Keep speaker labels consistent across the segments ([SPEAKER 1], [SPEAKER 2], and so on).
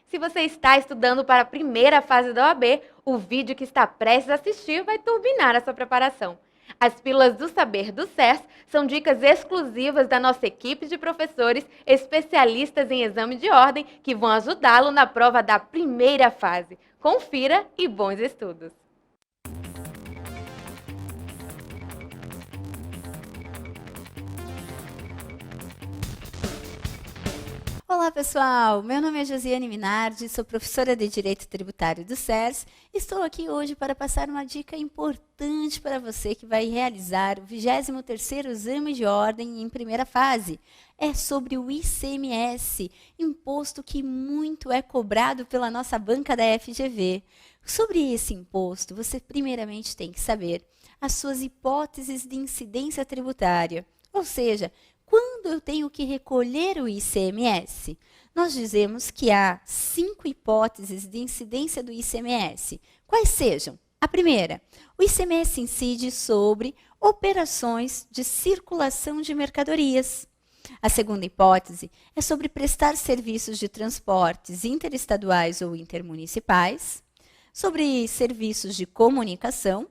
[SPEAKER 1] Se você está estudando para a primeira fase da OAB, o vídeo que está prestes a assistir vai turbinar a sua preparação. As pílulas do saber do SERS são dicas exclusivas da nossa equipe de professores especialistas em exame de ordem que vão ajudá-lo na prova da primeira fase. Confira e bons estudos!
[SPEAKER 2] Olá pessoal, meu nome é Josiane Minardi, sou professora de Direito Tributário do SERS. Estou aqui hoje para passar uma dica importante para você que vai realizar o 23º Exame de Ordem em primeira fase. É sobre o ICMS, imposto que muito é cobrado pela nossa banca da FGV. Sobre esse imposto, você primeiramente tem que saber as suas hipóteses de incidência tributária, ou seja, quando eu tenho que recolher o ICMS? Nós dizemos que há 5 hipóteses de incidência do ICMS. Quais sejam? A primeira, o ICMS incide sobre operações de circulação de mercadorias. A segunda hipótese é sobre prestar serviços de transportes interestaduais ou intermunicipais, sobre serviços de comunicação.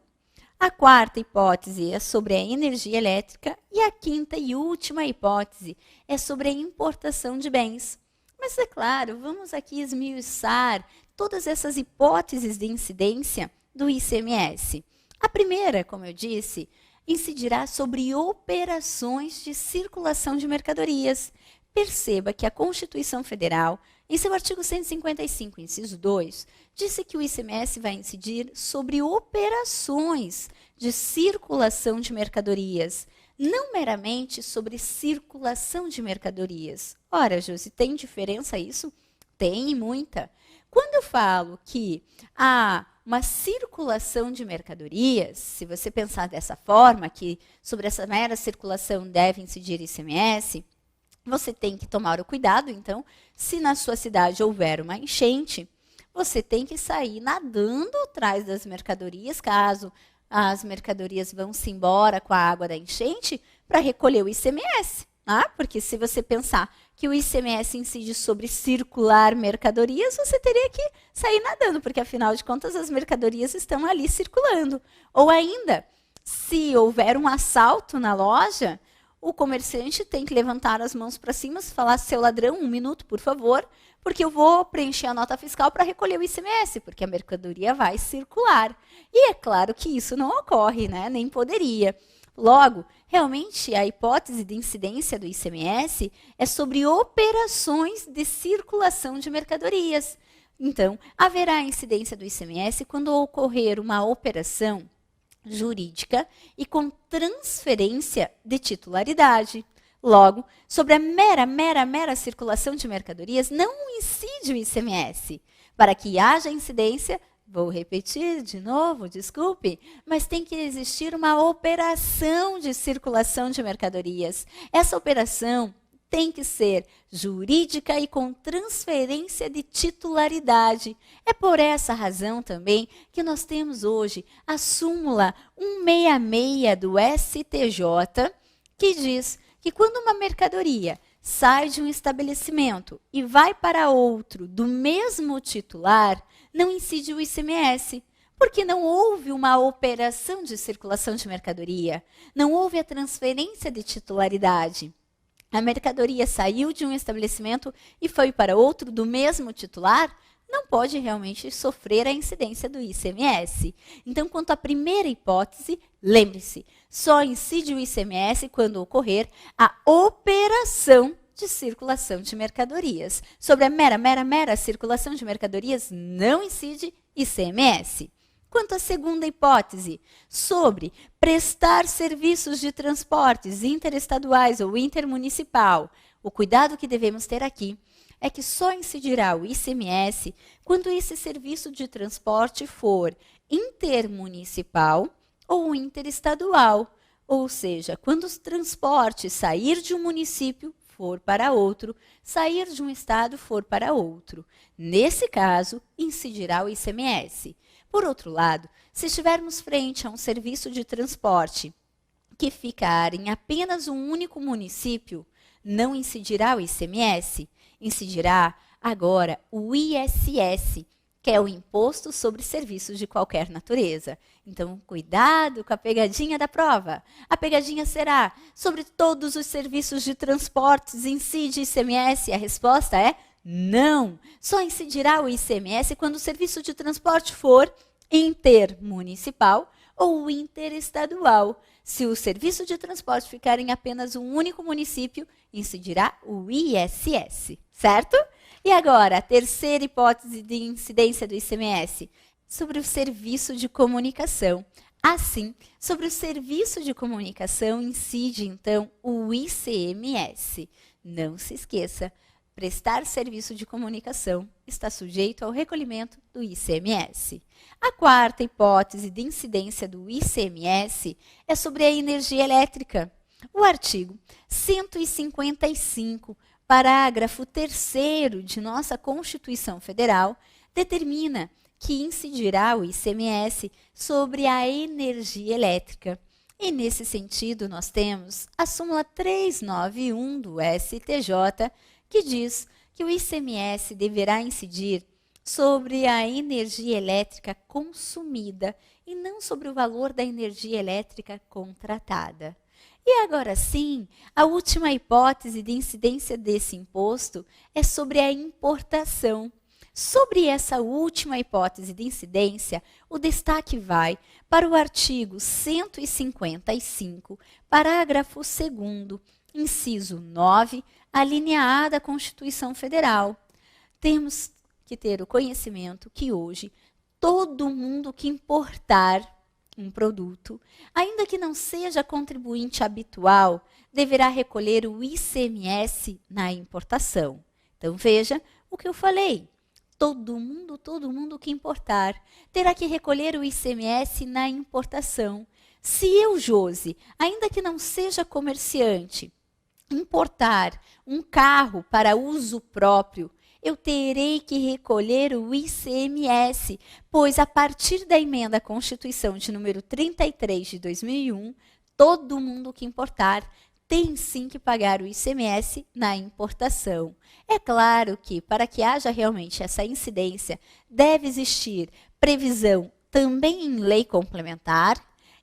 [SPEAKER 2] A quarta hipótese é sobre a energia elétrica e a quinta e última hipótese é sobre a importação de bens. Mas, é claro, vamos aqui esmiuçar todas essas hipóteses de incidência do ICMS. A primeira, como eu disse, incidirá sobre operações de circulação de mercadorias. Perceba que a Constituição Federal, em seu artigo 155, inciso 2, disse que o ICMS vai incidir sobre operações de circulação de mercadorias, não meramente sobre circulação de mercadorias. Ora, Josi, tem diferença isso? Tem muita. Quando eu falo que há uma circulação de mercadorias, se você pensar dessa forma, que sobre essa mera circulação deve incidir ICMS, você tem que tomar o cuidado, então, se na sua cidade houver uma enchente, você tem que sair nadando atrás das mercadorias, caso as mercadorias vão-se embora com a água da enchente, para recolher o ICMS. Porque se você pensar que o ICMS incide sobre circular mercadorias, você teria que sair nadando, porque afinal de contas as mercadorias estão ali circulando. Ou ainda, se houver um assalto na loja, o comerciante tem que levantar as mãos para cima e falar: seu ladrão, 1 minuto, por favor, porque eu vou preencher a nota fiscal para recolher o ICMS, porque a mercadoria vai circular. E é claro que isso não ocorre, né? Nem poderia. Logo, realmente, a hipótese de incidência do ICMS é sobre operações de circulação de mercadorias. Então, haverá incidência do ICMS quando ocorrer uma operação jurídica e com transferência de titularidade. Logo, sobre a mera circulação de mercadorias, não incide o ICMS. Para que haja incidência, vou repetir de novo, desculpe, mas tem que existir uma operação de circulação de mercadorias. Essa operação tem que ser jurídica e com transferência de titularidade. É por essa razão também que nós temos hoje a súmula 166 do STJ, que diz que quando uma mercadoria sai de um estabelecimento e vai para outro do mesmo titular, não incide o ICMS, porque não houve uma operação de circulação de mercadoria, não houve a transferência de titularidade. A mercadoria saiu de um estabelecimento e foi para outro do mesmo titular, não pode realmente sofrer a incidência do ICMS. Então, quanto à primeira hipótese, lembre-se, só incide o ICMS quando ocorrer a operação de circulação de mercadorias. Sobre a mera circulação de mercadorias, não incide ICMS. Quanto à segunda hipótese, sobre prestar serviços de transportes interestaduais ou intermunicipal, o cuidado que devemos ter aqui é que só incidirá o ICMS quando esse serviço de transporte for intermunicipal ou interestadual, ou seja, quando o transporte sair de um município for para outro, sair de um estado for para outro. Nesse caso, incidirá o ICMS. Por outro lado, se estivermos frente a um serviço de transporte que ficar em apenas um único município, não incidirá o ICMS, incidirá agora o ISS, que é o Imposto sobre Serviços de Qualquer Natureza. Então, cuidado com a pegadinha da prova. A pegadinha será sobre todos os serviços de transportes incide ICMS? A resposta é não. Só incidirá o ICMS quando o serviço de transporte for intermunicipal ou interestadual. Se o serviço de transporte ficar em apenas um único município, incidirá o ISS, certo? E agora, a terceira hipótese de incidência do ICMS, sobre o serviço de comunicação. Assim, sobre o serviço de comunicação incide, então, o ICMS. Não se esqueça, prestar serviço de comunicação está sujeito ao recolhimento do ICMS. A quarta hipótese de incidência do ICMS é sobre a energia elétrica. O artigo 155, parágrafo 3º de nossa Constituição Federal, determina que incidirá o ICMS sobre a energia elétrica. E, nesse sentido, nós temos a súmula 391 do STJ, que diz que o ICMS deverá incidir sobre a energia elétrica consumida e não sobre o valor da energia elétrica contratada. E agora sim, a última hipótese de incidência desse imposto é sobre a importação. Sobre essa última hipótese de incidência, o destaque vai para o artigo 155, parágrafo 2º, inciso 9, a linha A da Constituição Federal. Temos que ter o conhecimento que hoje todo mundo que importar um produto, ainda que não seja contribuinte habitual, deverá recolher o ICMS na importação. Então, veja o que eu falei. Todo mundo que importar, terá que recolher o ICMS na importação. Se eu, Josi, ainda que não seja comerciante, importar um carro para uso próprio, eu terei que recolher o ICMS, pois a partir da emenda à Constituição de número 33 de 2001, todo mundo que importar tem sim que pagar o ICMS na importação. É claro que, para que haja realmente essa incidência, deve existir previsão também em lei complementar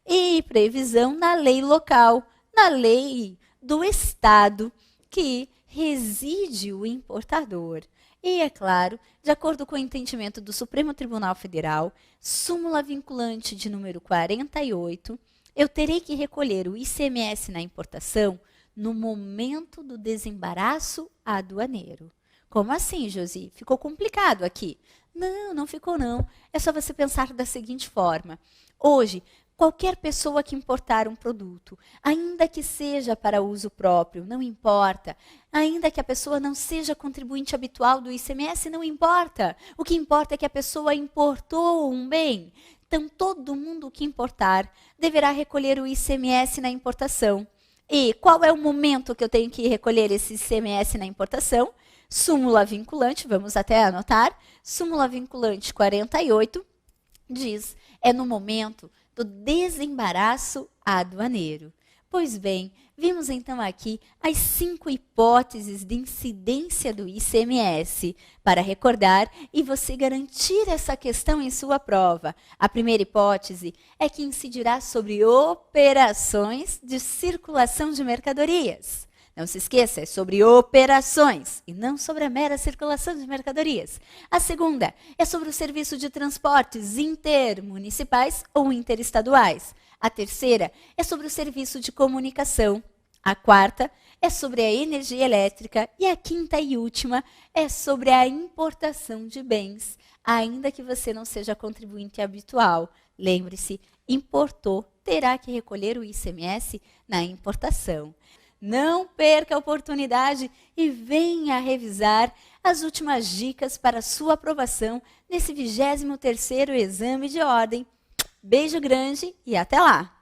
[SPEAKER 2] e previsão na lei local, na lei do estado que reside o importador. E, é claro, de acordo com o entendimento do Supremo Tribunal Federal, súmula vinculante de número 48, eu terei que recolher o ICMS na importação no momento do desembaraço aduaneiro. Como assim, Josi? Ficou complicado aqui? Não, não ficou não. É só você pensar da seguinte forma. Hoje, qualquer pessoa que importar um produto, ainda que seja para uso próprio, não importa. Ainda que a pessoa não seja contribuinte habitual do ICMS, não importa. O que importa é que a pessoa importou um bem. Então, todo mundo que importar deverá recolher o ICMS na importação. E qual é o momento que eu tenho que recolher esse ICMS na importação? Súmula vinculante, vamos até anotar. Súmula vinculante 48 diz, é no momento do desembaraço aduaneiro. Pois bem, vimos então aqui as 5 hipóteses de incidência do ICMS. Para recordar e você garantir essa questão em sua prova. A primeira hipótese é que incidirá sobre operações de circulação de mercadorias. Não se esqueça, é sobre operações e não sobre a mera circulação de mercadorias. A segunda é sobre o serviço de transportes intermunicipais ou interestaduais. A terceira é sobre o serviço de comunicação. A quarta é sobre a energia elétrica. E a quinta e última é sobre a importação de bens, ainda que você não seja contribuinte habitual. Lembre-se, importou, terá que recolher o ICMS na importação. Não perca a oportunidade e venha revisar as últimas dicas para sua aprovação nesse 23º exame de ordem. Beijo grande e até lá!